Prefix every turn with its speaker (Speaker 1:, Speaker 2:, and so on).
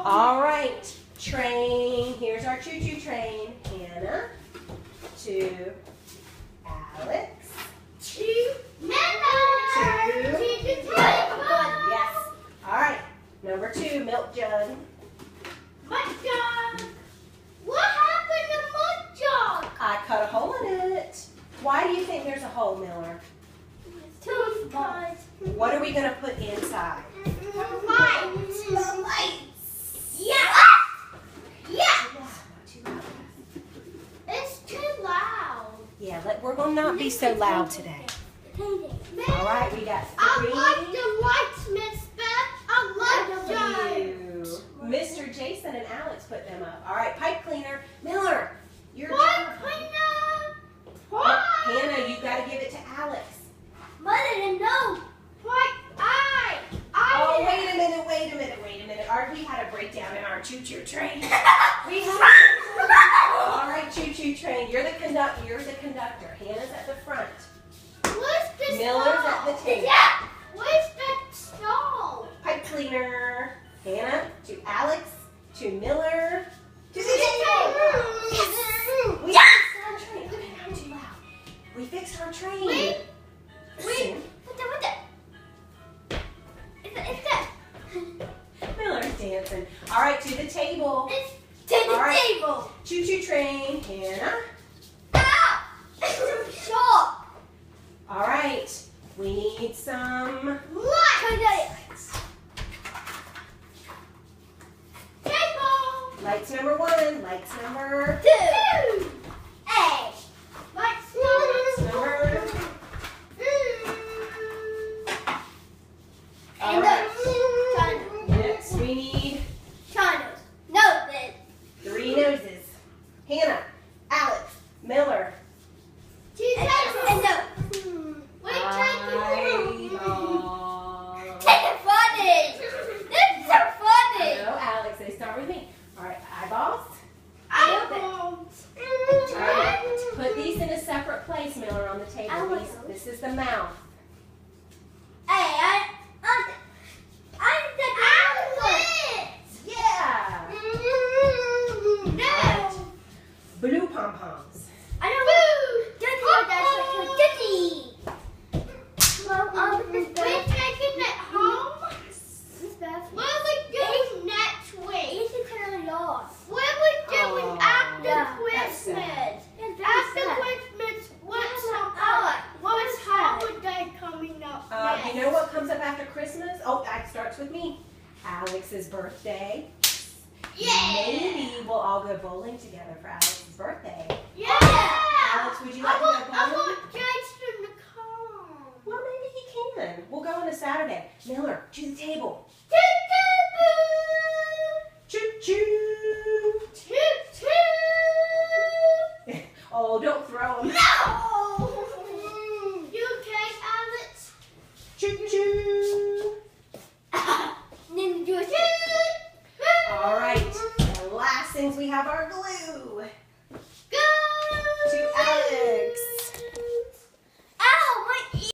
Speaker 1: All right, train. Here's our choo-choo train. Hannah to Alex.
Speaker 2: To Miller. To the table.
Speaker 1: Yes. All right. Number 2, milk jug.
Speaker 2: Milk jug. What happened to milk jug?
Speaker 1: I cut a hole in it. Why do you think there's a hole, Miller?
Speaker 2: Too small.
Speaker 1: What are we going to put inside?
Speaker 2: The lights. The lights. Yeah. Yeah.
Speaker 1: Not too loud.
Speaker 2: It's too loud.
Speaker 1: Yeah, we're going to not be so loud today. All right, we got 3.
Speaker 2: I like the lights, Miss Beth. I love those.
Speaker 1: Mr. Jason and Alex put them up. All right, pipe cleaner. Miller, your
Speaker 2: Pipe
Speaker 1: job.
Speaker 2: cleaner.
Speaker 1: Hannah, you got to give it to Alex.
Speaker 2: Mother, no.
Speaker 1: Oh, wait a minute. We had a breakdown in our choo-choo train. All right, choo-choo train. You're the conductor. Hannah's at the front.
Speaker 2: Where's the
Speaker 1: Miller's
Speaker 2: snow?
Speaker 1: at the table.
Speaker 2: Yeah. Where's the snow?
Speaker 1: Pipe cleaner. Hannah to Alex to Miller to the
Speaker 2: table.
Speaker 1: Yes. We fixed our train. Okay, not too loud. We fixed our train.
Speaker 2: Wait.
Speaker 1: Soon.
Speaker 2: What the? It's that.
Speaker 1: Miller's dancing. All right, to the table.
Speaker 2: It's to the
Speaker 1: All right.
Speaker 2: table.
Speaker 1: Choo-choo train. Hannah.
Speaker 2: Ah! Stop.
Speaker 1: All right. We need some
Speaker 2: Lights. Table.
Speaker 1: lights. Number 1. Lights number
Speaker 2: 2. A. Lights
Speaker 1: number. All
Speaker 2: And
Speaker 1: right.
Speaker 2: those.
Speaker 1: Next, we need
Speaker 2: China's. Noses.
Speaker 1: 3 noses. Hannah, Alex, Miller.
Speaker 2: 2 tables. And those. Wait, Take it funny. This is so funny.
Speaker 1: No, Alex, they start with me. All right, eyeballs.
Speaker 2: Eyeballs.
Speaker 1: All right, put these in a separate place, Miller, on the table.
Speaker 2: Eyeballs.
Speaker 1: This is the mouth.
Speaker 2: Hey, I'm the eyelids.
Speaker 1: Yeah.
Speaker 2: No.
Speaker 1: Blue pom-poms.
Speaker 2: I don't know. That's what we're taking it home. What are we doing next week? What are we doing after Christmas? After Christmas, what's holiday coming up next?
Speaker 1: You know what comes up after Christmas? Oh, that starts with me. Alex's birthday.
Speaker 2: Yeah.
Speaker 1: Maybe we'll all go bowling together for Alex's birthday.
Speaker 2: Yeah.
Speaker 1: Alex, would you like to go
Speaker 2: I
Speaker 1: bowling?
Speaker 2: want Jason to come.
Speaker 1: Well, maybe he can. We'll go on a Saturday. Miller, to the table. Choo-choo. Oh, don't throw them.
Speaker 2: No! You okay, Alex?
Speaker 1: Choo-choo.
Speaker 2: Then do it.
Speaker 1: All right. The last things we have are glitter.